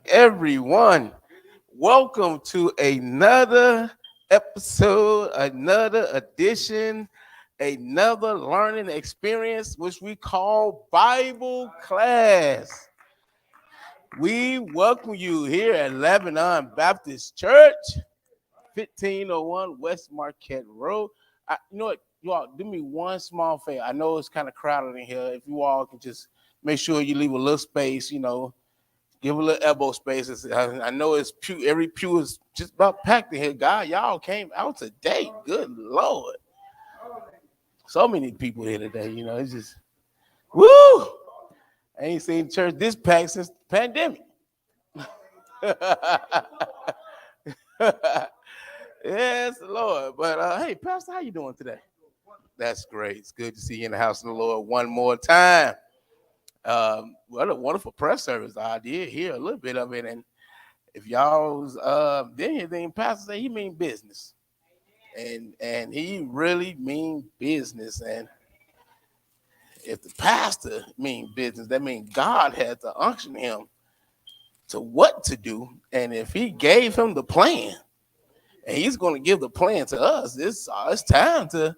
everyone. Welcome to another episode, another edition, another learning experience, which we call Bible class. We welcome you here at Lebanon Baptist Church, 1501 West Marquette Road. You know what? You all do me one small favor. I know it's kind of crowded in here. If you all can just make sure you leave a little space, give a little elbow space. I know it's pew. Every pew is just about packed in here. God, y'all came out today. Good Lord, so many people here today. It's just woo. I ain't seen church this packed since the pandemic. Yes, Lord. But hey, Pastor, how you doing today? That's great. It's good to see you in the house of the Lord one more time. What a wonderful press service. I did hear a little bit of it, and if y'all didn't hear anything, Pastor say he mean business, and he really mean business. And if the pastor mean business, that means God had to unction him to what to do. And if he gave him the plan, and he's going to give the plan to us, it's time to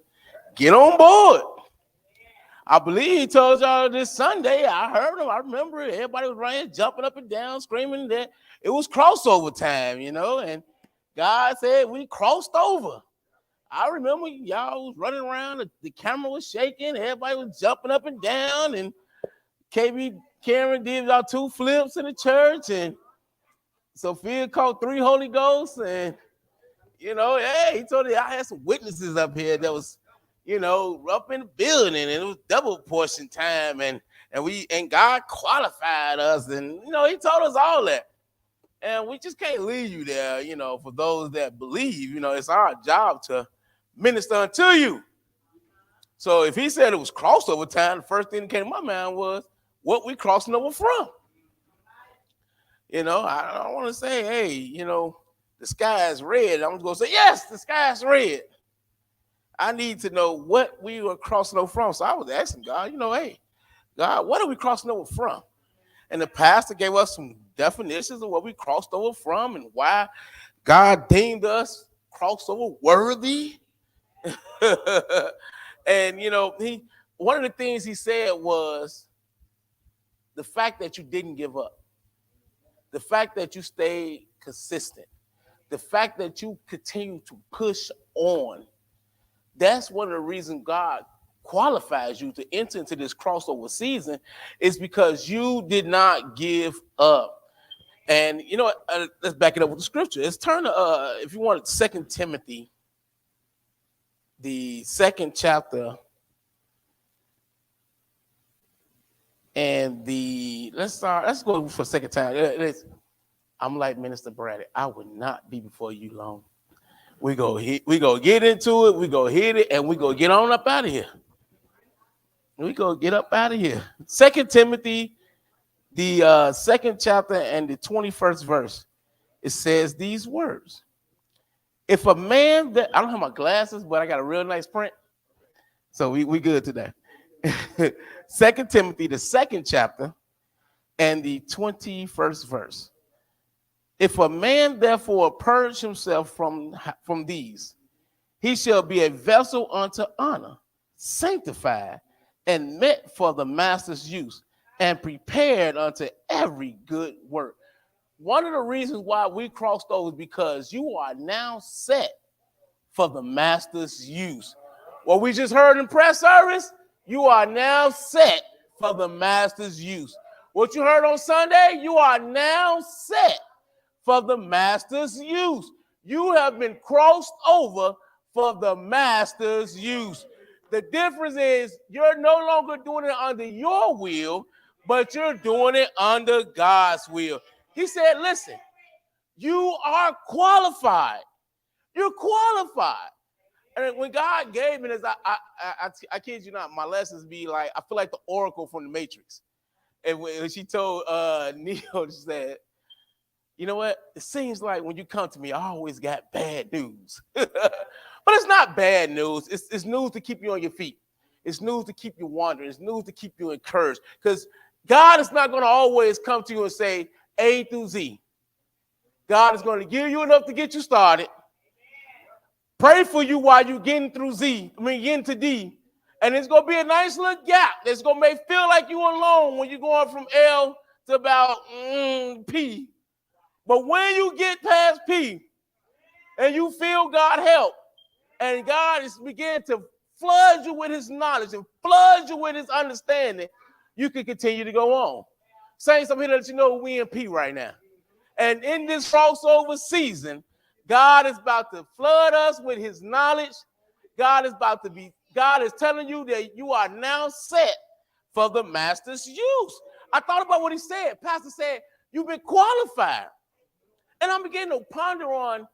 get on board. I believe he told y'all this Sunday. I heard him. I remember it. Everybody was running, jumping up and down, screaming that it was crossover time, and God said we crossed over. I remember y'all was running around, the camera was shaking, everybody was jumping up and down, and KB Karen did y'all 2 flips in the church, and Sophia caught 3 Holy Ghosts, and hey, he told me I had some witnesses up here that was up in the building, and it was double portion time, and God qualified us, and he told us all that. And we just can't leave you there, for those that believe, it's our job to minister unto you. So if he said it was crossover time, the first thing that came to my mind was what we crossing over from. I don't want to say, hey, the sky is red. I'm going to say, yes, the sky is red. I need to know what we were crossing over from. So I was asking God, hey, God, what are we crossing over from? And the pastor gave us some definitions of what we crossed over from and why God deemed us crossover worthy. And one of the things he said was the fact that you didn't give up, the fact that you stayed consistent, the fact that you continue to push on. That's one of the reasons God qualifies you to enter into this crossover season, is because you did not give up. And let's back it up with the scripture. Let's turn to if you want, 2 Timothy, the 2nd chapter, and let's go for a second time. I'm like Minister Bradley. I would not be before you long. We go get into it. We go hit it, and we go get on up out of here. We go get up out of here. 2 Timothy, the 2nd chapter and the 21st verse. It says these words: if a man that I don't have my glasses, but I got a real nice print, so we good today. 2 Timothy, the 2nd chapter and the 21st verse. If a man therefore purge himself from these, he shall be a vessel unto honor, sanctified, and meet for the master's use, and prepared unto every good work. One of the reasons why we crossed over is because you are now set for the master's use. What we just heard in press service, you are now set for the master's use. What you heard on Sunday, you are now set for the master's use. You have been crossed over for the master's use. The difference is you're no longer doing it under your will, but you're doing it under God's will. He said, listen, you are qualified. You're qualified. And when God gave me this, I kid you not, my lessons be like, I feel like the Oracle from the Matrix. And when she told Neo, she said, you know what? It seems like when you come to me, I always got bad news. But it's not bad news. It's news to keep you on your feet. It's news to keep you wandering. It's news to keep you encouraged. Because God is not going to always come to you and say, A through Z. God is going to give you enough to get you started. Pray for you while you're getting through getting to D. And it's going to be a nice little gap that's going to make feel like you're alone when you're going from L to about P. But when you get past P and you feel God help, and God is beginning to flood you with his knowledge and flood you with his understanding, you can continue to go on. Saints, I'm here to let you know we in P right now. And in this crossover season, God is about to flood us with his knowledge. God is telling you that you are now set for the master's use. I thought about what he said. Pastor said, you've been qualified. And I'm beginning to ponder on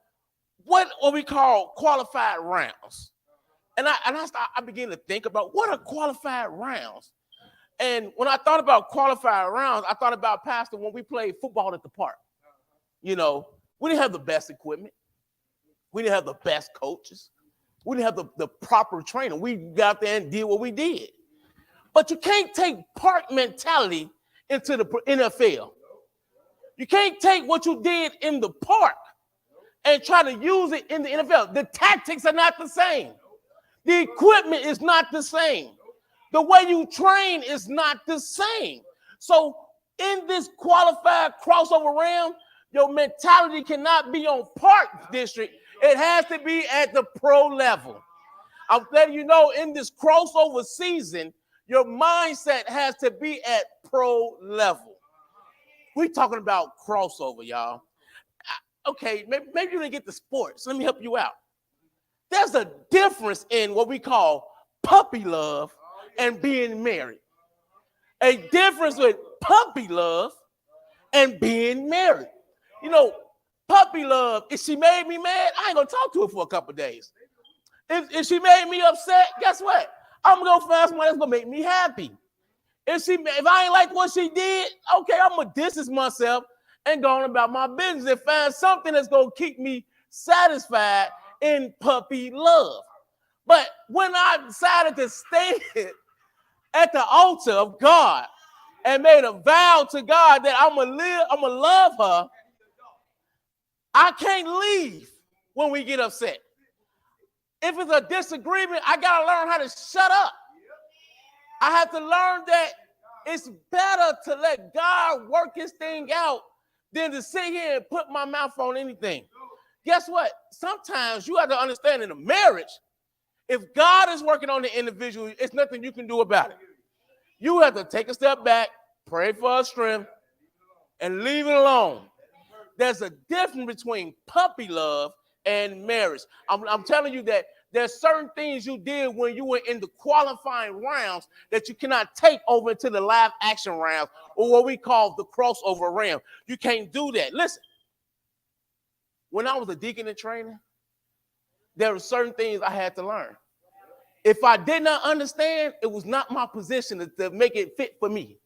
what we call qualified rounds. And I began to think about what are qualified rounds. And when I thought about qualified rounds, I thought about, Pastor, when we played football at the park. You know, we didn't have the best equipment. We didn't have the best coaches. We didn't have the proper training. We got there and did what we did. But you can't take park mentality into the NFL. You can't take what you did in the park and try to use it in the NFL. The tactics are not the same. The equipment is not the same. The way you train is not the same. So in this qualified crossover realm, your mentality cannot be on park district. It has to be at the pro level. I'm letting you know, in this crossover season, your mindset has to be at pro level. We're talking about crossover, y'all. Okay, maybe you didn't get the sports. Let me help you out. There's a difference in what we call puppy love and being married. A difference with puppy love and being married. You know, puppy love, if she made me mad, I ain't going to talk to her for a couple of days. If she made me upset, guess what? I'm going to go find somebody that's going to make me happy. If I ain't like what she did, okay, I'm going to distance myself and go on about my business and find something that's going to keep me satisfied in puppy love. But when I decided to stand at the altar of God and made a vow to God that I'm going to love her, I can't leave when we get upset. If it's a disagreement, I got to learn how to shut up. I have to learn that it's better to let God work his thing out than to sit here and put my mouth on anything. Guess what? Sometimes you have to understand in a marriage, if God is working on the individual, it's nothing you can do about it. You have to take a step back, pray for her strength, and leave it alone. There's a difference between puppy love and marriage. I'm telling you that there's certain things you did when you were in the qualifying rounds that you cannot take over into the live action rounds or what we call the crossover round. You can't do that. Listen, when I was a deacon in training, there were certain things I had to learn. If I did not understand, it was not my position to make it fit for me.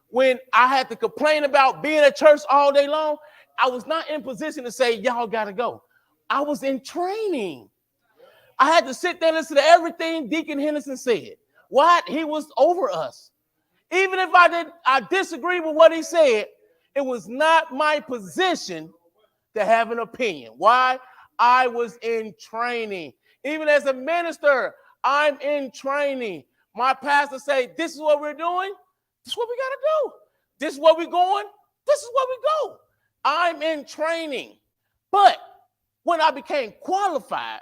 When I had to complain about being at church all day long, I was not in position to say, y'all got to go. I was in training. I had to sit there and listen to everything Deacon Henderson said. What? He was over us. Even if I disagree with what he said, it was not my position to have an opinion. Why? I was in training. Even as a minister, I'm in training. My pastor say, this is what we're doing. This is what we got to do. This is where we're going. This is where we go. I'm in training. But when I became qualified,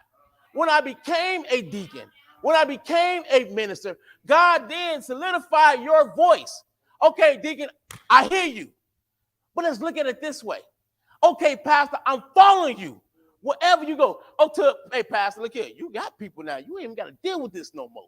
when I became a deacon, when I became a minister, God then solidified your voice. Okay, deacon, I hear you. But let's look at it this way. Okay, pastor, I'm following you. Wherever you go. Hey, pastor, look here. You got people now. You ain't even got to deal with this no more.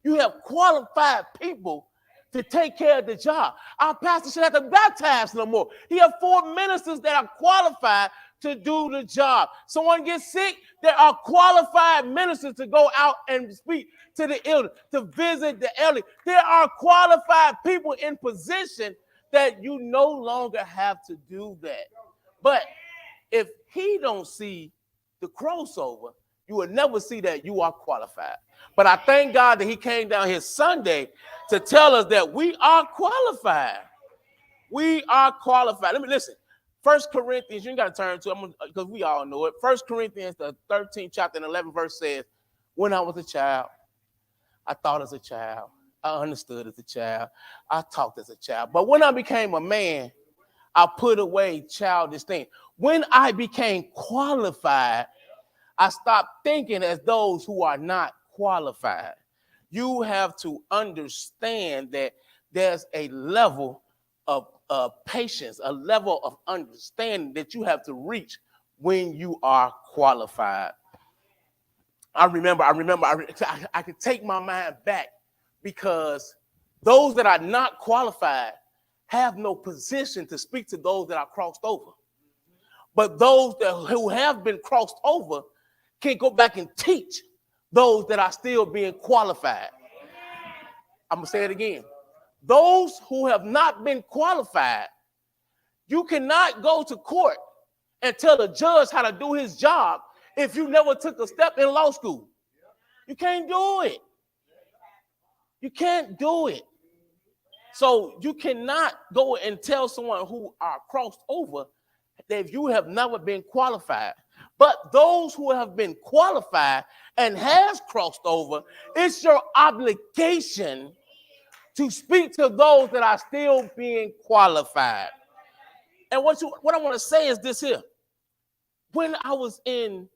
You have qualified people to take care of the job. Our pastor should have to baptize no more. He have 4 ministers that are qualified to do the job. Someone gets sick, there are qualified ministers to go out and speak to the elderly, to visit the elderly. There are qualified people in position that you no longer have to do that. But if he don't see the crossover, you will never see that you are qualified. But I thank God that he came down here Sunday to tell us that we are qualified. We are qualified. Let me listen. 1 Corinthians, you ain't got to turn to it because we all know it. 1 Corinthians, the 13th chapter and 11th verse says, when I was a child, I thought as a child, I understood as a child, I talked as a child. But when I became a man, I put away childish things. When I became qualified, I stopped thinking as those who are not qualified. You have to understand that there's a level of patience, a level of understanding that you have to reach when you are qualified. I could take my mind back because those that are not qualified have no position to speak to those that are crossed over. But those who have been crossed over can go back and teach those that are still being qualified. I'm going to say it again. Those who have not been qualified, you cannot go to court and tell the judge how to do his job if you never took a step in law school. You can't do it. You can't do it. So you cannot go and tell someone who are crossed over that if you have never been qualified. But those who have been qualified and has crossed over, it's your obligation to speak to those that are still being qualified. And what I want to say is this here. When I was in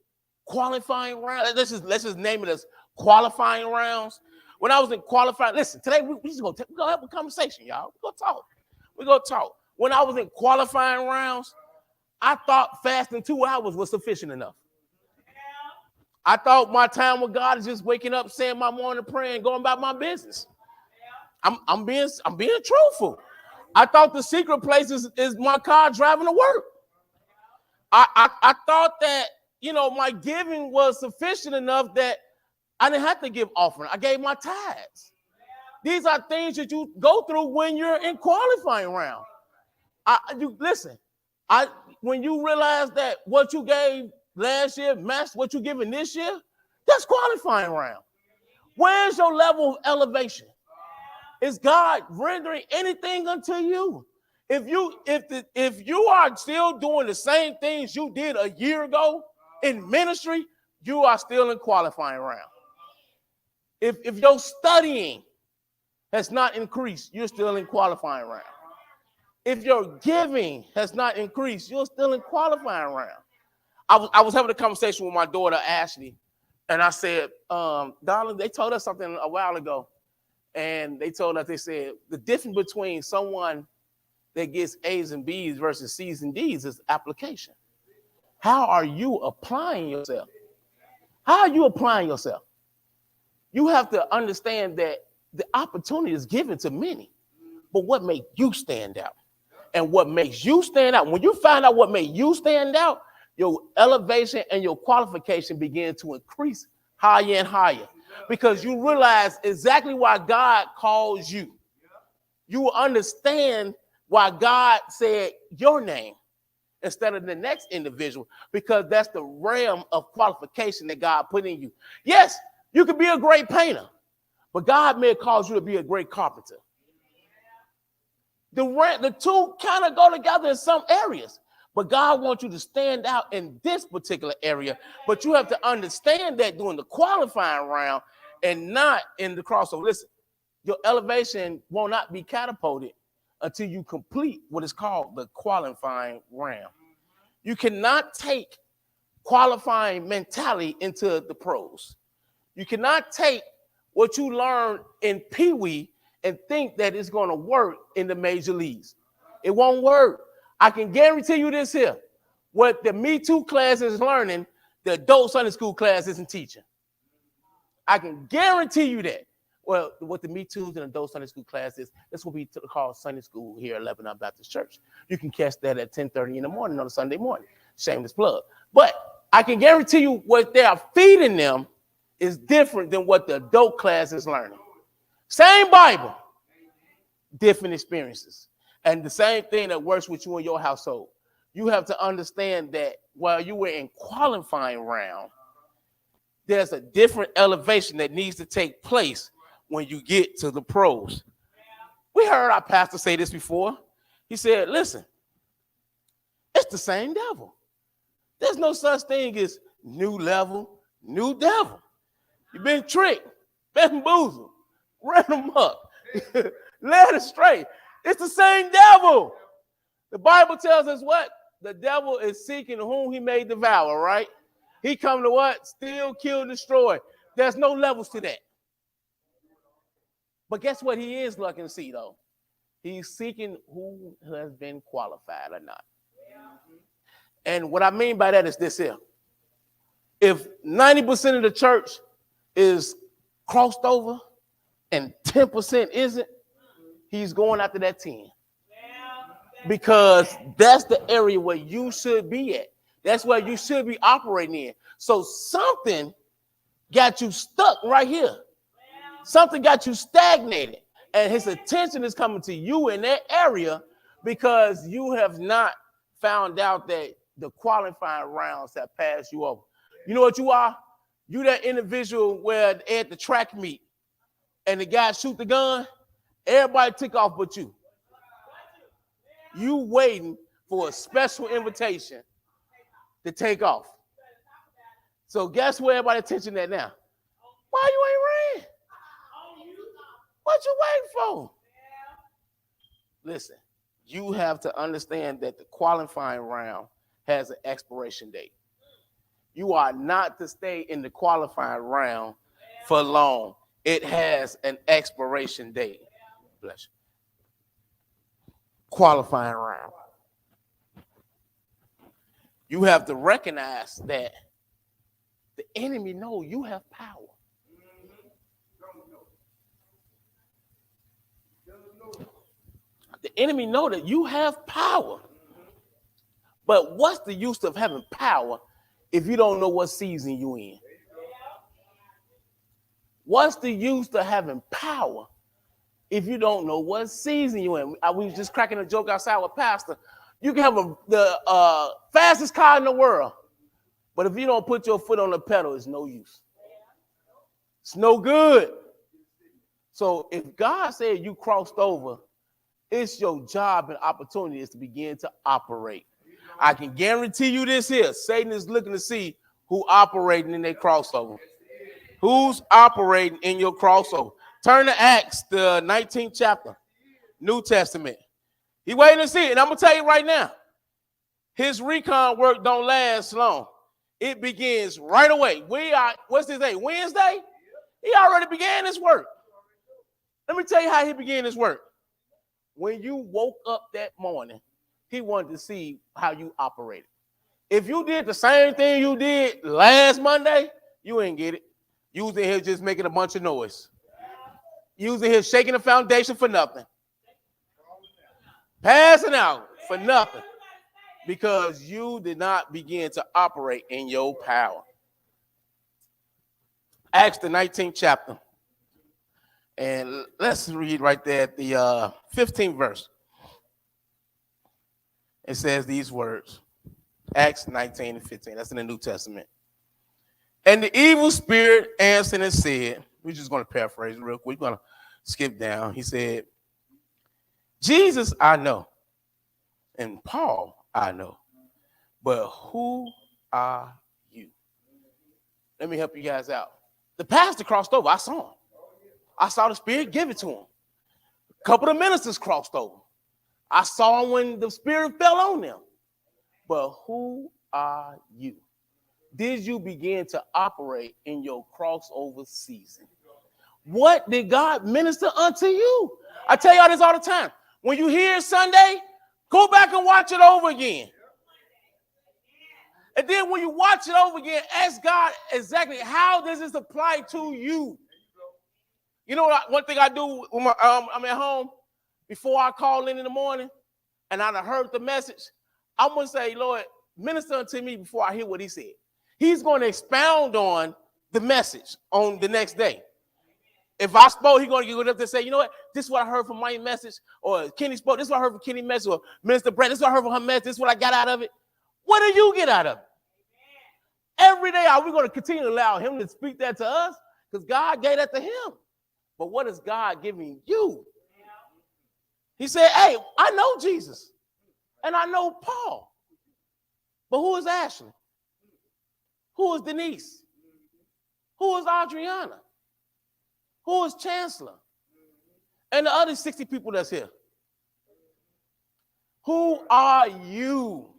qualifying rounds, let's just name it as qualifying rounds. When I was in qualifying, listen, today we just gonna have a conversation, y'all. We're gonna talk. When I was in qualifying rounds, I thought fasting 2 hours was sufficient enough. I thought my time with God is just waking up, saying my morning prayer, and going about my business. I'm being truthful. I thought the secret place is my car driving to work. I thought that, my giving was sufficient enough that I didn't have to give offering. I gave my tithes. These are things that you go through when you're in qualifying round. When you realize that what you gave last year matched what you're giving this year, that's qualifying round. Where's your level of elevation? Is God rendering anything unto you? If you are still doing the same things you did a year ago in ministry, you are still in qualifying round. If your studying has not increased, you're still in qualifying round. If your giving has not increased, you're still in qualifying round. I was having a conversation with my daughter, Ashley, and I said, darling, they told us something a while ago. And they said, the difference between someone that gets A's and B's versus C's and D's is application. How are you applying yourself? How are you applying yourself? You have to understand that the opportunity is given to many, but what makes you stand out? And what makes you stand out, when you find out what made you stand out, your elevation and your qualification begin to increase higher and higher. Because you realize exactly why God calls you. You will understand why God said your name instead of the next individual, because that's the realm of qualification that God put in you. Yes, you could be a great painter, but God may cause you to be a great carpenter. The two kind of go together in some areas, but God wants you to stand out in this particular area. But you have to understand that during the qualifying round and not in the crossover. Listen, your elevation will not be catapulted until you complete what is called the qualifying round. You cannot take qualifying mentality into the pros. You cannot take what you learned in Pee Wee and think that it's going to work in the major leagues. It won't work. I can guarantee you this here. What the Me Too class is learning, the adult Sunday school class isn't teaching. I can guarantee you that. Well, what the Me Too's and adult Sunday school class is, that's what we call Sunday school here at Lebanon Baptist Church. You can catch that at 10:30 in the morning on a Sunday morning. Shameless plug. But I can guarantee you what they are feeding them is different than what the adult class is learning. Same Bible, different experiences. And the same thing that works with you in your household. You have to understand that while you were in qualifying round, there's a different elevation that needs to take place when you get to the pros. We heard our pastor say this before. He said, listen, it's the same devil. There's no such thing as new level, new devil. You've been tricked, bamboozled, ran them up, led astray. It's the same devil. The Bible tells us what? The devil is seeking whom he may devour, right? He come to what? Steal, kill, destroy. There's no levels to that. But guess what he is looking to see, though? He's seeking who has been qualified or not. And what I mean by that is this here. If 90% of the church is crossed over and 10% isn't, he's going after that 10. Because that's the area where you should be at. That's where you should be operating in. So something got you stuck right here. Something got you stagnated. And his attention is coming to you in that area because you have not found out that the qualifying rounds have passed you over. You know what you are? You that individual where at the track meet and the guy shoot the gun, everybody took off but you. You waiting for a special invitation to take off. So guess where everybody's attention at now? Why you ain't ran? What you waiting for? Listen, you have to understand that the qualifying round has an expiration date. You are not to stay in the qualifying round for long. It has an expiration date. Bless you. Qualifying round. You have to recognize that the enemy knows you have power. The enemy knows that you have power. But what's the use of having power if you don't know what season you're in? What's the use of having power if you don't know what season you're in? We was just cracking a joke outside with Pastor. You can have the fastest car in the world, but if you don't put your foot on the pedal, it's no use. It's no good. So if God said you crossed over, it's your job and opportunity is to begin to operate. I can guarantee you this here. Satan is looking to see who operating in their crossover. Who's operating in your crossover? Turn to Acts, the 19th chapter, New Testament. He waiting to see it. And I'm going to tell you right now, his recon work don't last long. It begins right away. What's this day? Wednesday? He already began his work. Let me tell you how he began his work. When you woke up that morning, he wanted to see how you operated. If you did the same thing you did last Monday, you ain't get it. You was in here just making a bunch of noise. You was in here shaking the foundation for nothing. Passing out for nothing. Because you did not begin to operate in your power. Acts the 19th chapter. And let's read right there at the 15th verse. It says these words. Acts 19 and 15. That's in the New Testament. And the evil spirit answered and said, we're just going to paraphrase real quick. We're going to skip down. He said, Jesus I know, and Paul I know, but who are you? Let me help you guys out. The pastor crossed over. I saw him. I saw the Spirit give it to him. A couple of ministers crossed over. I saw him when the Spirit fell on them. But who are you? Did you begin to operate in your crossover season? What did God minister unto you? I tell y'all this all the time. When you hear Sunday, go back and watch it over again. And then when you watch it over again, ask God exactly how does this apply to you? You know what? One thing I do when I'm at home, before I call in the morning, and I heard the message, I'm going to say, Lord, minister unto me before I hear what he said. He's going to expound on the message on the next day. If I spoke, he's going to get up there and say, you know what? This is what I heard from my message. Or Kenny spoke. This is what I heard from Kenny's message. Or Minister Brett, this is what I heard from her message. This is what I got out of it. What do you get out of it? Every day, are we going to continue to allow him to speak that to us? Because God gave that to him. But what is God giving you? He said, hey, I know Jesus and I know Paul. But who is Ashley? Who is Denise? Who is Adriana? Who is Chancellor? And the other 60 people that's here. Who are you?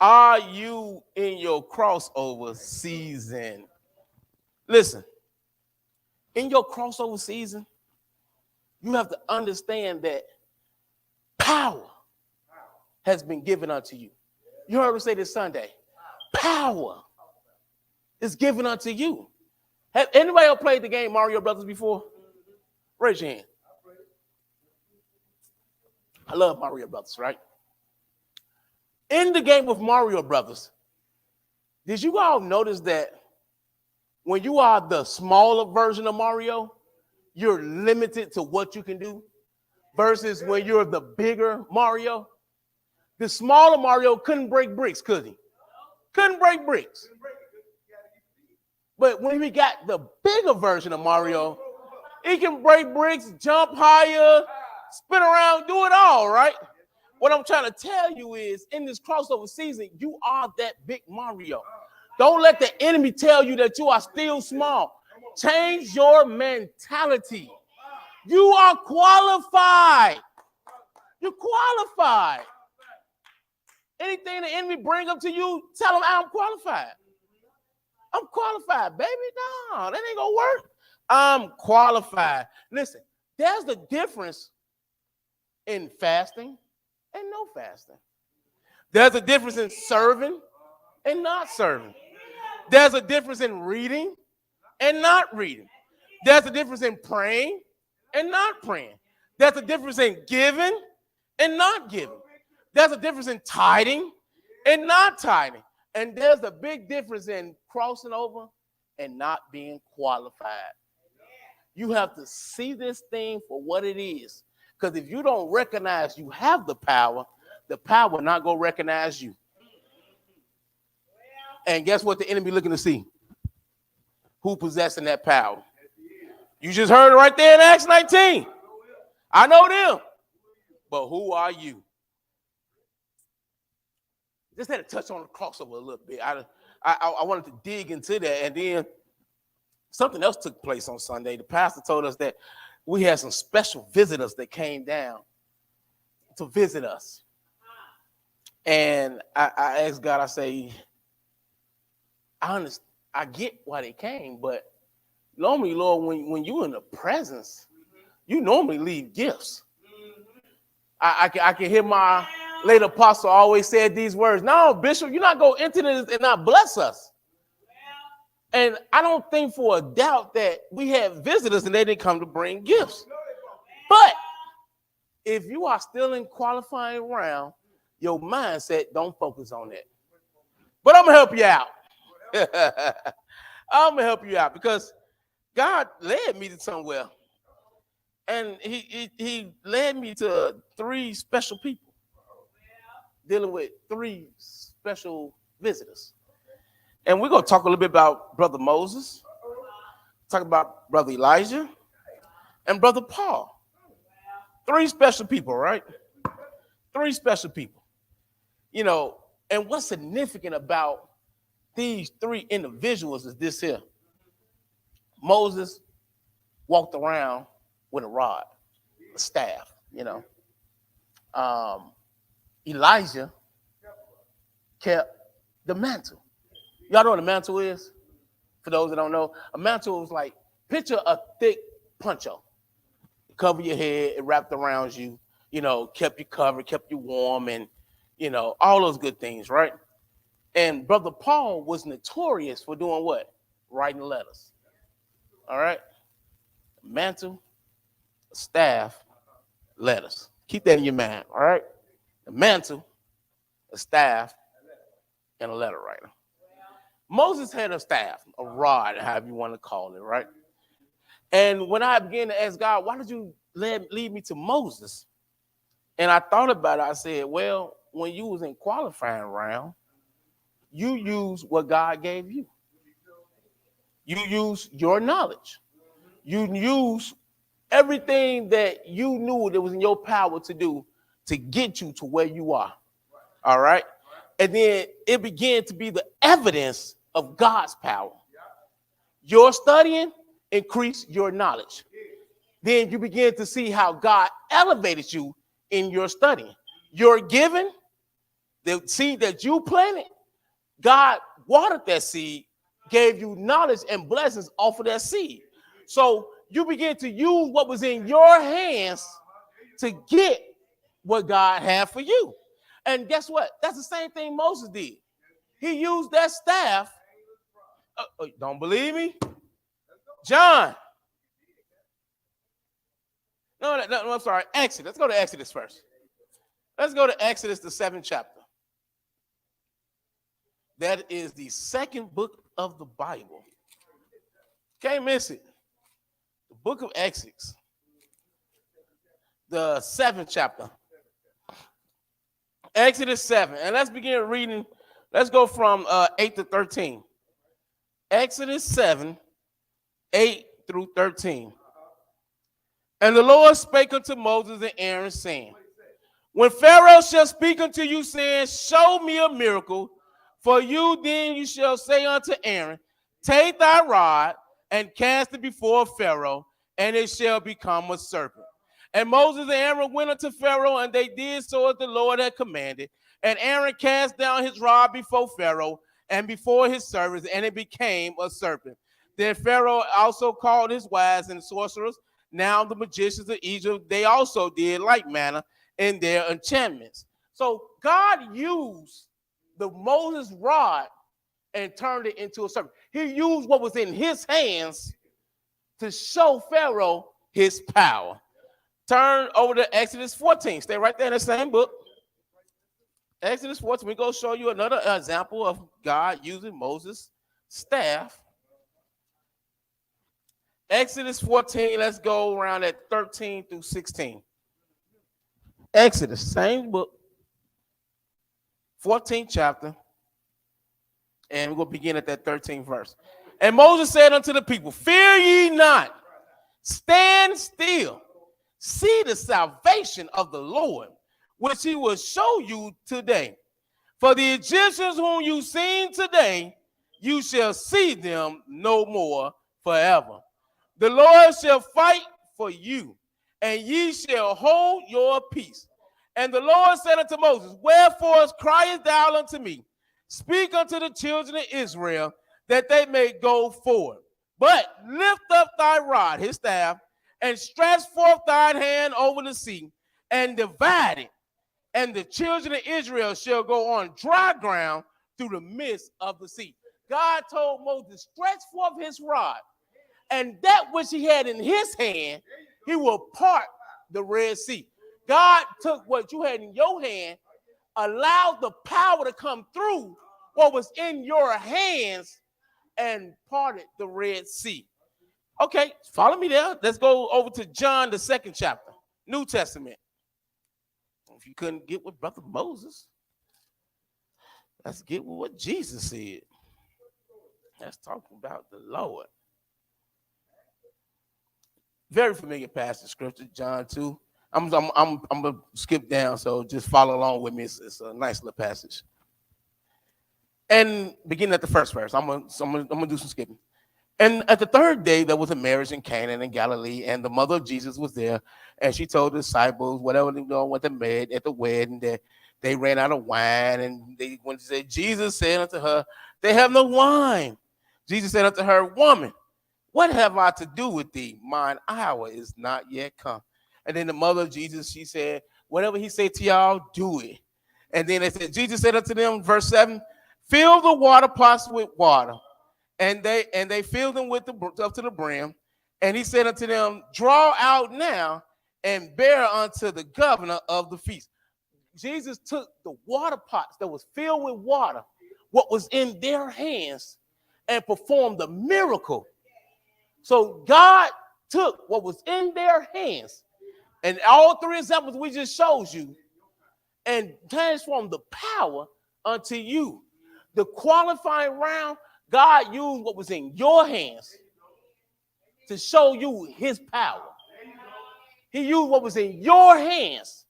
Are you in your crossover season? Listen, in your crossover season, you have to understand that power has been given unto you. You heard me say this Sunday. Power is given unto you. Have anybody else played the game Mario Brothers before? Raise your hand. I love Mario Brothers, right? In the game of Mario Brothers, did you all notice that when you are the smaller version of Mario, you're limited to what you can do versus when you're the bigger Mario? The smaller Mario couldn't break bricks, could he? Couldn't break bricks. But when we got the bigger version of Mario, he can break bricks, jump higher, spin around, do it all, right? What I'm trying to tell you is, in this crossover season, you are that big Mario. Don't let the enemy tell you that you are still small. Change your mentality. You are qualified. You're qualified. Anything the enemy bring up to you, tell them I'm qualified. I'm qualified, baby. No, that ain't gonna work. I'm qualified. Listen, there's the difference in fasting and no fasting. There's a difference in serving and not serving. There's a difference in reading and not reading. There's a difference in praying and not praying. There's a difference in giving and not giving. There's a difference in tithing and not tithing. And there's a big difference in crossing over and not being qualified. You have to see this thing for what it is. Because if you don't recognize you have the power not going to recognize you. And guess what the enemy looking to see? Who possessing that power? You just heard it right there in Acts 19. I know them. But who are you? Just had to touch on the crossover a little bit. I wanted to dig into that. And then something else took place on Sunday. The pastor told us that we had some special visitors that came down to visit us. And I asked God, I say, I get why they came, but normally, Lord, when you're in the presence, you normally leave gifts. I can hear my late apostle always said these words. No, Bishop, you're not going to enter this and not bless us. And I don't think for a doubt that we had visitors and they didn't come to bring gifts. But if you are still in qualifying round, your mindset don't focus on that. But I'm going to help you out. I'm going to help you out because God led me to somewhere. And he led me to 3 special people dealing with 3 special visitors. And we're going to talk a little bit about Brother Moses, talk about Brother Elijah, and Brother Paul. 3 special people, right? 3 special people. You know, and what's significant about these 3 individuals is this here. Moses walked around with a rod, a staff, you know. Elijah kept the mantle. Y'all know what a mantle is? For those that don't know, a mantle is like, picture a thick poncho. Cover your head, it wrapped around you, you know, kept you covered, kept you warm, and, you know, all those good things, right? And Brother Paul was notorious for doing what? Writing letters. All right? Mantle, staff, letters. Keep that in your mind, all right? A mantle, a staff, and a letter writer. Moses had a staff, a rod, however you want to call it, right? And when I began to ask God, why did you lead me to Moses? And I thought about it. I said, well, when you was in qualifying round, you use what God gave you. You use your knowledge. You use everything that you knew that was in your power to do to get you to where you are. All right. And then it began to be the evidence of God's power. Your studying increased your knowledge. Then you begin to see how God elevated you in your studying. Your giving, the seed that you planted, God watered that seed, gave you knowledge and blessings off of that seed. So you begin to use what was in your hands to get what God had for you. And guess what? That's the same thing Moses did. He used that staff. Don't believe me? John. No, I'm sorry. Exodus. Let's go to Exodus first. Let's go to Exodus, the 7th chapter. That is the second book of the Bible. Can't miss it. The book of Exodus, the 7th chapter. Exodus 7. And let's begin reading. Let's go from 8 to 13. Exodus 7, 8 through 13. And the Lord spake unto Moses and Aaron, saying, when Pharaoh shall speak unto you, saying, show me a miracle, for you then you shall say unto Aaron, take thy rod and cast it before Pharaoh, and it shall become a serpent. And Moses and Aaron went unto Pharaoh, and they did so as the Lord had commanded. And Aaron cast down his rod before Pharaoh and before his servants, and it became a serpent. Then Pharaoh also called his wise and sorcerers. Now the magicians of Egypt, they also did like manner in their enchantments. So God used the Moses rod and turned it into a serpent. He used what was in his hands to show Pharaoh his power. Turn over to Exodus 14. Stay right there in the same book. Exodus 14. We're going to show you another example of God using Moses' staff. Exodus 14. Let's go around at 13 through 16. Exodus, same book, 14th chapter, and we'll begin at that 13th verse. And Moses said unto the people, fear ye not, stand still, see the salvation of the Lord, which he will show you today. For the Egyptians whom you seen today, you shall see them no more forever. The Lord shall fight for you, and ye shall hold your peace. And the Lord said unto Moses, wherefore criest thou unto me? Speak unto the children of Israel, that they may go forward. But lift up thy rod, his staff, and stretch forth thine hand over the sea, and divide it. And the children of Israel shall go on dry ground through the midst of the sea. God told Moses, stretch forth his rod, and that which he had in his hand, he will part the Red Sea. God took what you had in your hand, allowed the power to come through what was in your hands, and parted the Red Sea. Okay, follow me there. Let's go over to John, the 2nd chapter, New Testament. If you couldn't get with Brother Moses, let's get with what Jesus said. Let's talk about the Lord. Very familiar passage of scripture, John 2. I'm gonna skip down, so just follow along with me. It's a nice little passage. And beginning at the first verse, I'm gonna do some skipping. And at the third day, there was a marriage in Cana in Galilee, and the mother of Jesus was there. And she told the disciples, whatever they know, what they made at the wedding, that they ran out of wine. And they went to say, Jesus said unto her, they have no wine. Jesus said unto her, woman, what have I to do with thee? Mine hour is not yet come. And then the mother of Jesus, she said, whatever he said to y'all, do it. And then they said, Jesus said unto them, verse 7, fill the water pots with water. And they filled them with up to the brim. And he said unto them, draw out now and bear unto the governor of the feast. Jesus took the water pots that was filled with water, what was in their hands, and performed the miracle. So God took what was in their hands, and all three examples we just showed you, and transformed the power unto you. The qualifying round, God used what was in your hands to show you his power. He used what was in your hands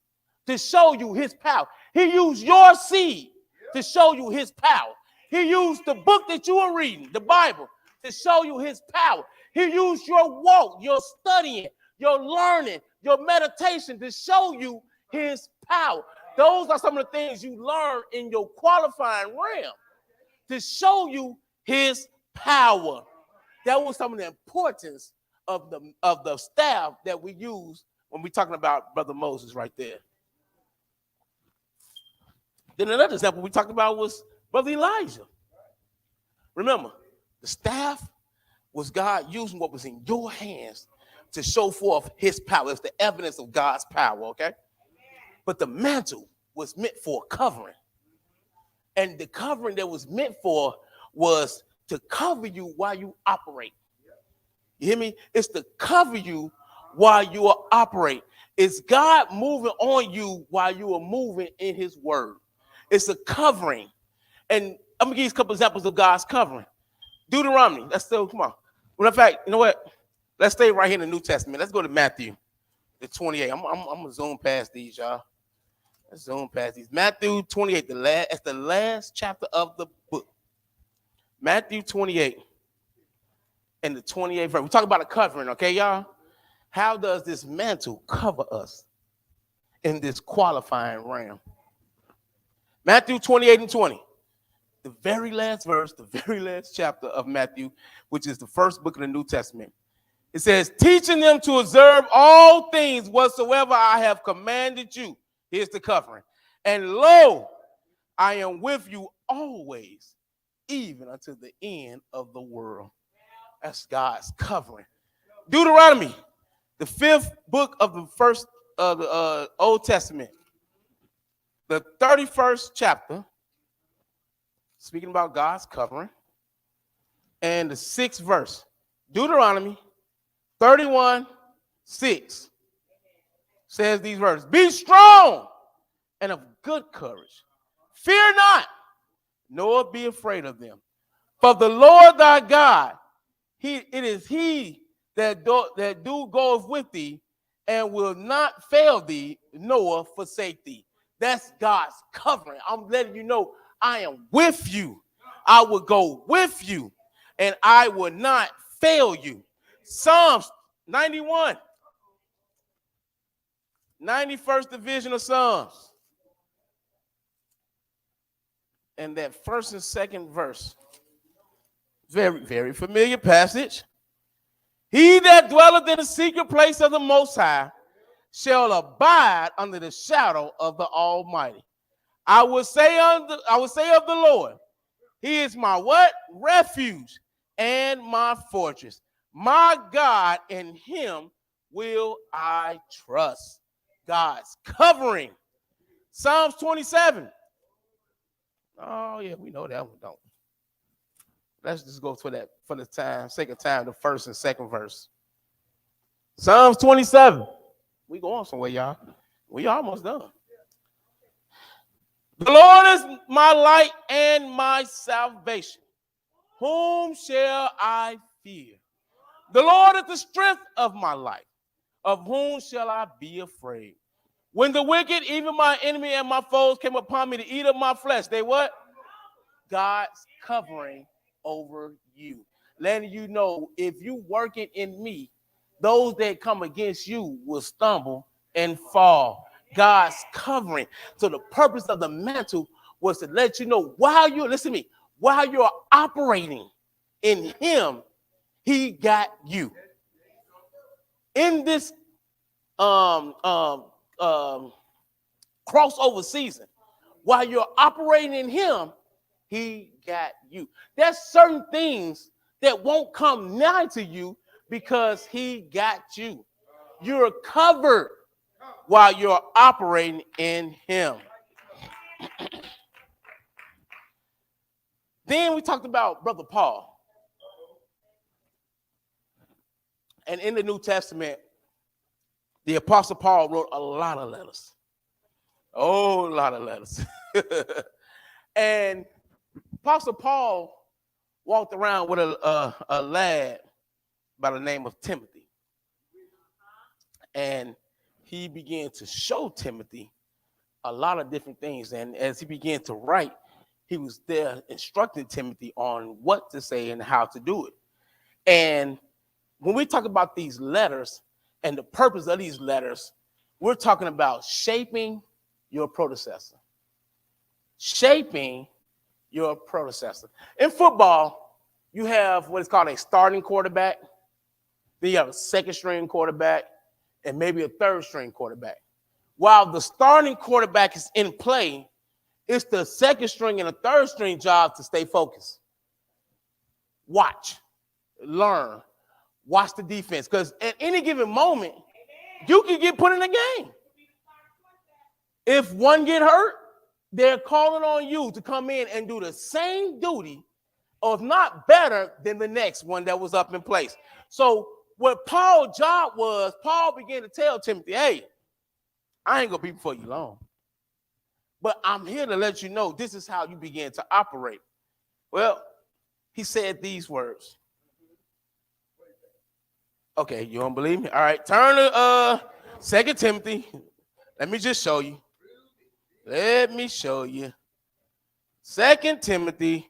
to show you his power. He used your seed to show you his power. He used the book that you are reading, the Bible, to show you his power. He used your walk, your studying, your learning, your meditation to show you his power. Those are some of the things you learn in your qualifying realm to show you his power. That was some of the importance of the staff that we use when we're talking about Brother Moses right there. Then another example we talked about was Brother Elijah. Remember, the staff was God using what was in your hands to show forth his power. It's the evidence of God's power, okay? But the mantle was meant for covering. And the covering that was meant for was to cover you while you operate. You hear me? It's to cover you while you are operating. It's God moving on you while you are moving in his word. It's a covering. And I'm going to give you a couple examples of God's covering. Deuteronomy. Let's still, come on. Well, in fact, you know what? Let's stay right here in the New Testament. Let's go to Matthew, the 28. I'm going to zoom past these, y'all. Let's zoom past these. Matthew 28, that's the last chapter of the book. Matthew 28 and the 28th verse. We talk about a covering, okay, y'all? How does this mantle cover us in this qualifying realm? Matthew 28 and 20. The very last verse, the very last chapter of Matthew, which is the first book of the New Testament. It says, teaching them to observe all things whatsoever I have commanded you. Here's the covering. And lo, I am with you always, even unto the end of the world. That's God's covering. Deuteronomy, the 5th book of the first of the Old Testament, the 31st chapter, speaking about God's covering, and the 6th verse. Deuteronomy 31:6 says these verses. Be strong and of good courage. Fear not, nor be afraid of them. For the Lord thy God, it is he that goeth with thee, and will not fail thee, nor forsake thee. That's God's covering. I'm letting you know I am with you. I will go with you, and I will not fail you. Psalms 91, 91st division of Psalms. And that first and second verse, very, very familiar passage. He that dwelleth in the secret place of the Most High shall abide under the shadow of the Almighty. I will say of the Lord, he is my what? Refuge and my fortress. My God, in him will I trust. God's covering. Psalms 27. Oh, yeah, we know that one, don't we? Let's just go for that for the sake of time, the first and second verse. Psalms 27. We going somewhere, y'all. We almost done. The Lord is my light and my salvation. Whom shall I fear? The Lord is the strength of my life. Of whom shall I be afraid? When the wicked, even my enemy and my foes, came upon me to eat up my flesh, they what? God's covering over you. Letting you know if you working in me, those that come against you will stumble and fall. God's covering. So the purpose of the mantle was to let you know while you're, listen to me, while you're operating in him, he got you. In this crossover season, while you're operating in him, he got you. There's certain things that won't come nigh to you because he got you. You're covered while you're operating in him. Then we talked about Brother Paul. And in the New Testament, the Apostle Paul wrote a lot of letters. Oh, a lot of letters. And Apostle Paul walked around with a lad by the name of Timothy. And he began to show Timothy a lot of different things. And as he began to write, he was there instructing Timothy on what to say and how to do it. And when we talk about these letters and the purpose of these letters, we're talking about shaping your predecessor. Shaping your predecessor. In football, you have what is called a starting quarterback. Then you have a second string quarterback and maybe a third string quarterback. While the starting quarterback is in play, it's the second string and the third string job to stay focused. Watch, learn, watch the defense. Because at any given moment, you can get put in a game. If one get hurt, they're calling on you to come in and do the same duty, or if not better than the next one that was up in place. So what Paul's job was, Paul began to tell Timothy, hey, I ain't going to be before you long. But I'm here to let you know this is how you begin to operate. Well, he said these words. Okay, you don't believe me? All right, turn to 2 Timothy. Let me just show you. Let me show you. 2 Timothy,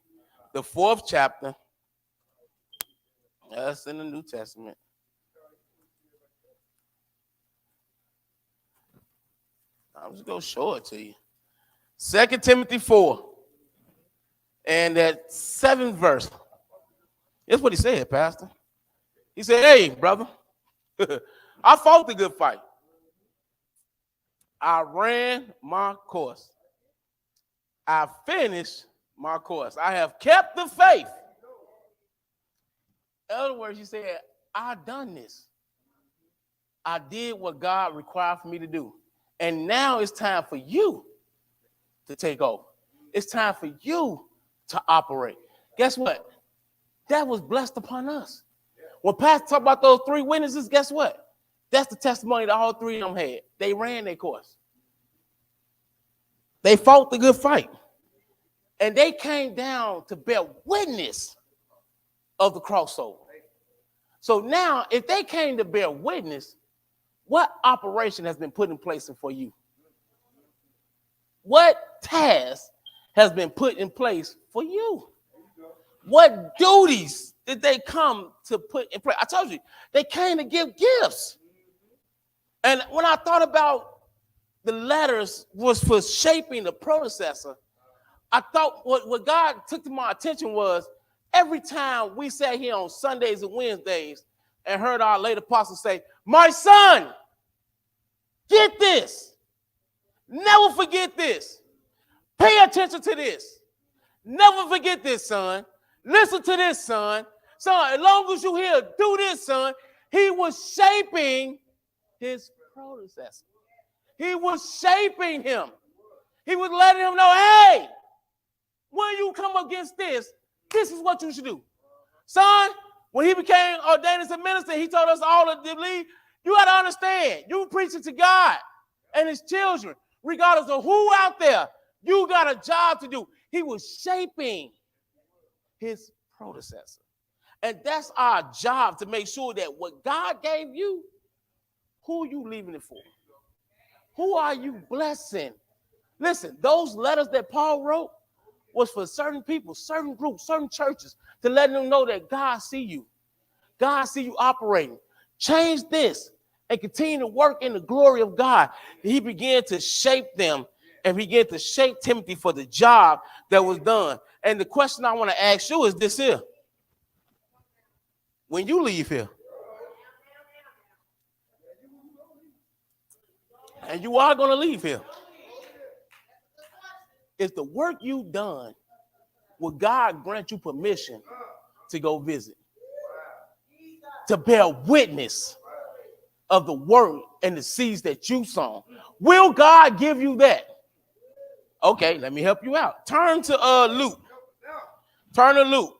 the 4th chapter. That's in the New Testament. I'm just going to show it to you. 2 Timothy 4. And that 7th verse. That's what he said, Pastor. He said, hey, brother, I fought the good fight. I ran my course. I finished my course. I have kept the faith. In other words, he said, I done this. I did what God required for me to do. And now it's time for you to take over. It's time for you to operate. Guess what? That was blessed upon us. When Pastor talked about those 3 witnesses, guess what? That's the testimony that all 3 of them had. They ran their course. They fought the good fight. And they came down to bear witness of the crossover. So now, if they came to bear witness, what operation has been put in place for you? What task has been put in place for you? What duties did they come to put in place? I told you, they came to give gifts. And when I thought about the letters was for shaping the predecessor, I thought what God took to my attention was every time we sat here on Sundays and Wednesdays and heard our late apostles say, my son, get this. Never forget this. Pay attention to this. Never forget this, son. Listen to this, son. Son, as long as you hear, do this, son. He was shaping his predecessor. He was shaping him. He was letting him know, hey, when you come against this, this is what you should do. Son, when he became ordained as a minister, he told us all to believe, you got to understand, you preaching to God and his children, regardless of who out there, you got a job to do. He was shaping his predecessor. And that's our job, to make sure that what God gave you, who are you leaving it for? Who are you blessing? Listen, those letters that Paul wrote was for certain people, certain groups, certain churches, to let them know that God see you. God see you operating. Change this and continue to work in the glory of God. He began to shape them and began to shape Timothy for the job that was done. And the question I want to ask you is this here. When you leave here, and you are going to leave here, is the work you've done, will God grant you permission to go visit? To bear witness of the word and the seeds that you sown. Will God give you that? Okay, let me help you out. Turn to Luke. Turn to Luke.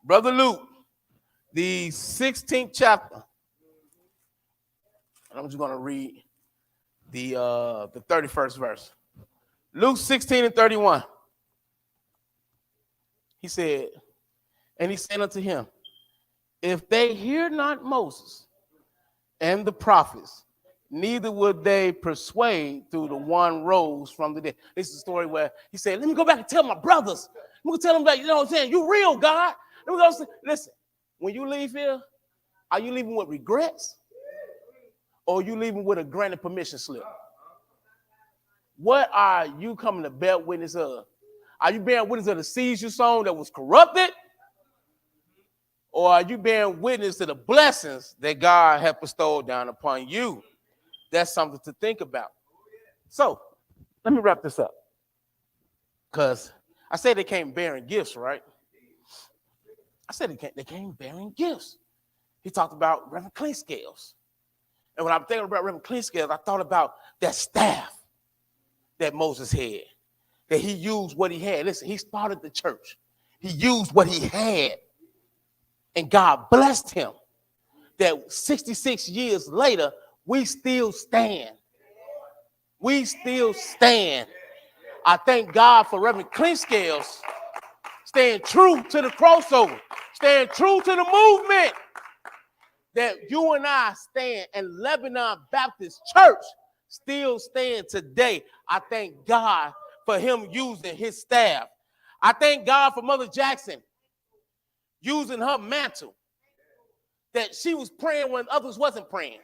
Brother Luke, the 16th chapter. And I'm just going to read the 31st verse. Luke 16 and 31. He said, and he said unto him, if they hear not Moses and the prophets, neither would they persuade through the one rose from the dead. This is a story where he said, let me go back and tell my brothers. Let me tell them that, you know what I'm saying? You real, God. Let me go say, listen, when you leave here, are you leaving with regrets? Or are you leaving with a granted permission slip? What are you coming to bear witness of? Are you bearing witness of the seeds you sown that was corrupted? Or are you bearing witness to the blessings that God has bestowed down upon you? That's something to think about. So, let me wrap this up. Because I said they came bearing gifts, right? I said they came bearing gifts. He talked about Reverend Clinkscales. And when I'm thinking about Reverend Clinkscales, I thought about that staff that Moses had, that he used what he had. Listen, he started the church. He used what he had. And God blessed him. That 66 years later, we still stand. We still stand. I thank God for Reverend Clinkscales staying true to the crossover, staying true to the movement that you and I stand, and Lebanon Baptist Church still stand today. I thank God for him using his staff. I thank God for Mother Jackson using her mantle, that she was praying when others wasn't praying.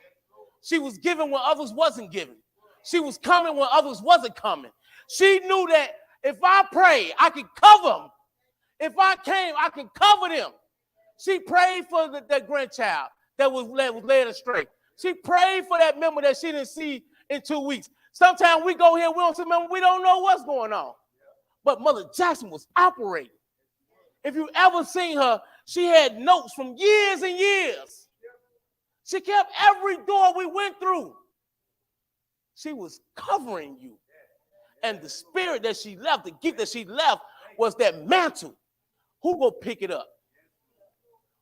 She was giving when others wasn't giving. She was coming when others wasn't coming. She knew that if I prayed, I could cover them. If I came, I could cover them. She prayed for that grandchild that was led astray. She prayed for that member that she didn't see in 2 weeks. Sometimes we go here, we don't see member, we don't know what's going on. But Mother Jackson was operating. If you ever seen her, she had notes from years and years. She kept every door we went through. She was covering you. And the spirit that she left, the gift that she left, was that mantle. Who gonna pick it up?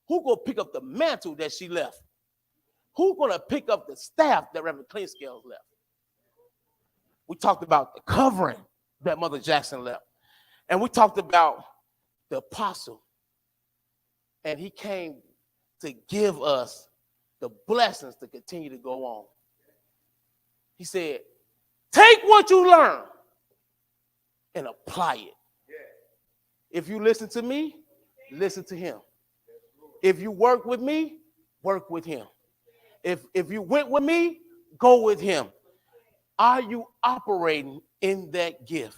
Who gonna pick up the mantle that she left? Who gonna pick up the staff that Reverend Clinkscales left? We talked about the covering that Mother Jackson left. And we talked about the apostle. And he came to give us the blessings to continue to go on. He said, take what you learn and apply it. If you listen to me, listen to him. If you work with me, work with him. If you went with me, go with him. Are you operating in that gift?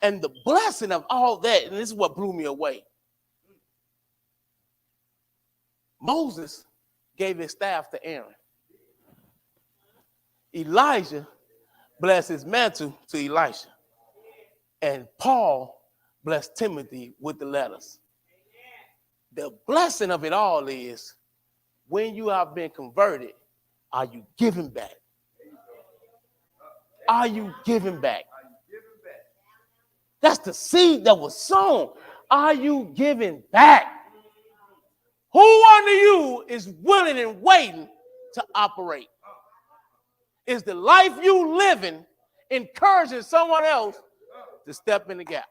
And the blessing of all that, and this is what blew me away. Moses gave his staff to Aaron. Elijah blessed his mantle to Elisha. And Paul blessed Timothy with the letters. The blessing of it all is, when you have been converted, are you giving back? Are you giving back? That's the seed that was sown. Are you giving back? Who under you is willing and waiting to operate? Is the life you living encouraging someone else to step in the gap?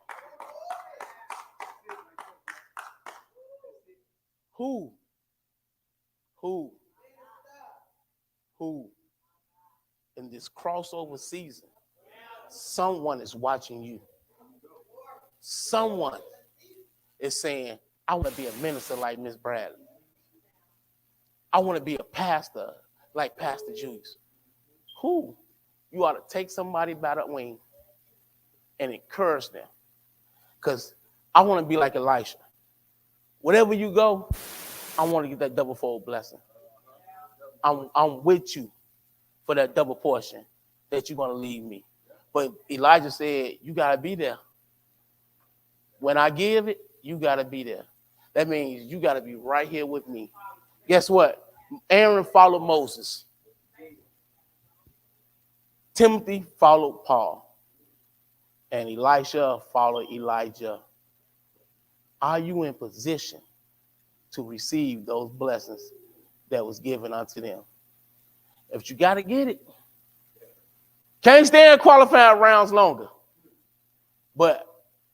Who in this crossover season, someone is watching you. Someone is saying, I want to be a minister like Miss Bradley. I want to be a pastor like Pastor Julius. Who? You ought to take somebody by the wing and encourage them. Because I want to be like Elisha. Wherever you go, I want to get that double fold blessing. I'm with you for that double portion that you're going to leave me. But Elijah said, you got to be there. When I give it, you got to be there. That means you got to be right here with me. Guess what? Aaron followed Moses. Timothy followed Paul. And Elisha followed Elijah. Are you in position to receive those blessings that was given unto them? If you got to get it, can't stand qualifying rounds longer. But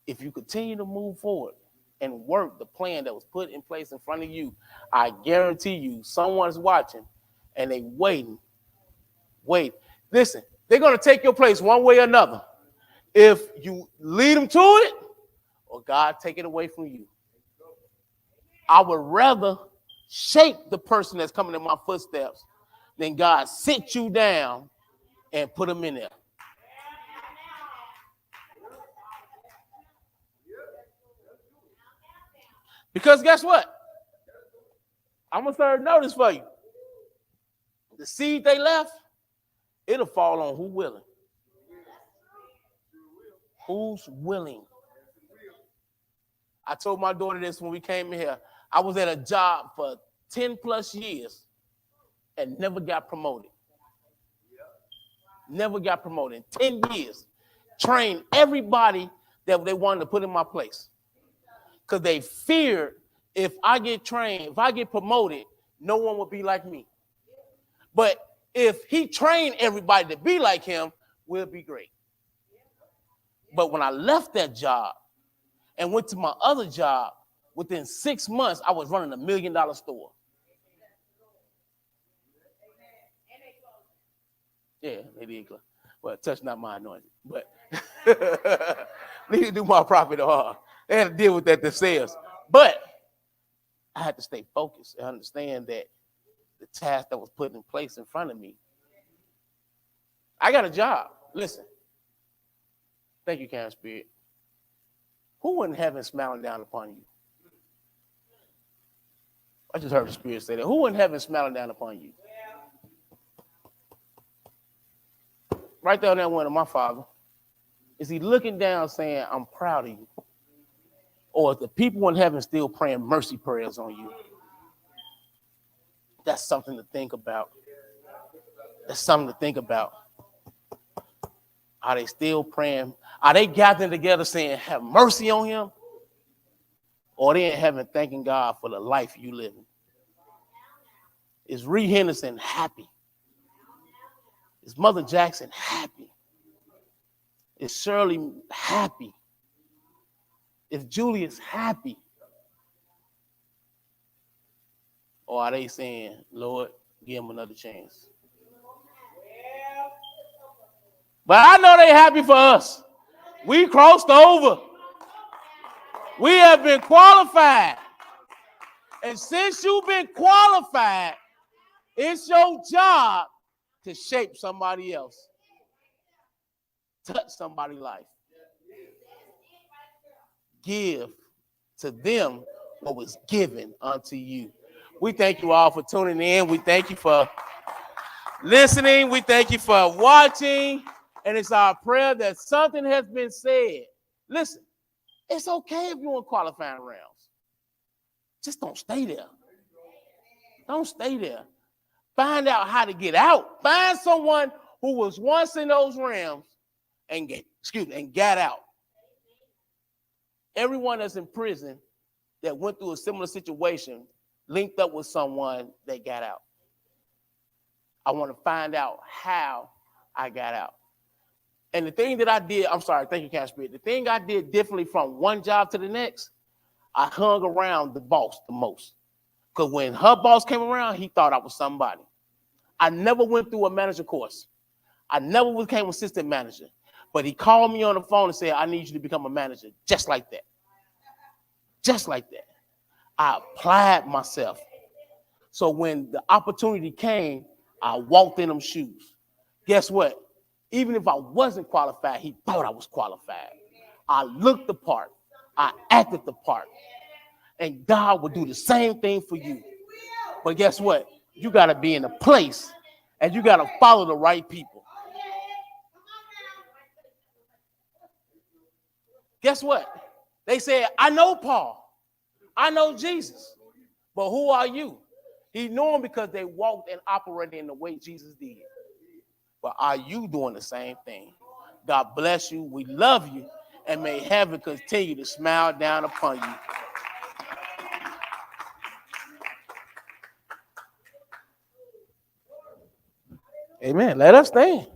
if you continue to move forward and work the plan that was put in place in front of you, I guarantee you someone's watching and they waiting Wait, listen, they're going to take your place one way or another. If you lead them to it, or God take it away from you. I would rather shape the person that's coming in my footsteps than God sit you down and put them in there. Because guess what? I'm going to serve notice for you. The seed they left, it'll fall on who's willing. Who's willing? I told my daughter this when we came in here. I was at a job for 10 plus years and never got promoted. Never got promoted. In 10 years. Trained everybody that they wanted to put in my place. Because they feared if I get trained, if I get promoted, no one would be like me. But if he trained everybody to be like him, we'll be great. But when I left that job and went to my other job, within 6 months, I was running $1 million store. Yeah, they did. Well, touch not my anointing. But need to do my profit hard. They had to deal with that themselves. But I had to stay focused and understand that the task that was put in place in front of me. I got a job. Listen. Thank you, Karen Spirit. Who in heaven smiling down upon you? I just heard the Spirit say that. Who in heaven smiling down upon you? Right there on that window, my Father. Is he looking down saying, I'm proud of you? Or is the people in heaven still praying mercy prayers on you? That's something to think about. That's something to think about. Are they still praying? Are they gathering together saying, have mercy on him? Or they in heaven thanking God for the life you living? Is Ree Henderson happy? Is Mother Jackson happy? Is Shirley happy? Is Julius happy? Or are they saying, Lord, give him another chance? But I know they're happy for us. We crossed over. We have been qualified. And since you've been qualified, it's your job to shape somebody else. Touch somebody's life. Give to them what was given unto you. We thank you all for tuning in. We thank you for listening. We thank you for watching. And it's our prayer that something has been said. Listen, it's okay if you're in qualifying rounds. Just don't stay there. Don't stay there. Find out how to get out. Find someone who was once in those realms and got out. Everyone that's in prison that went through a similar situation linked up with someone that got out. I want to find out how I got out. And the thing that I did, I'm sorry, thank you, Cash Spirit. The thing I did differently from one job to the next, I hung around the boss the most. Because when her boss came around, he thought I was somebody. I never went through a manager course. I never became assistant manager. But he called me on the phone and said, I need you to become a manager. Just like that. Just like that. I applied myself. So when the opportunity came, I walked in them shoes. Guess what? Even if I wasn't qualified, he thought I was qualified. I looked the part. I acted the part. And God will do the same thing for you. But guess what? You got to be in a place and you got to follow the right people. Guess what? They said, I know Paul. I know Jesus. But who are you? He knew him because they walked and operated in the way Jesus did. But are you doing the same thing? God bless you. We love you. And may heaven continue to smile down upon you. Amen. Let us stand.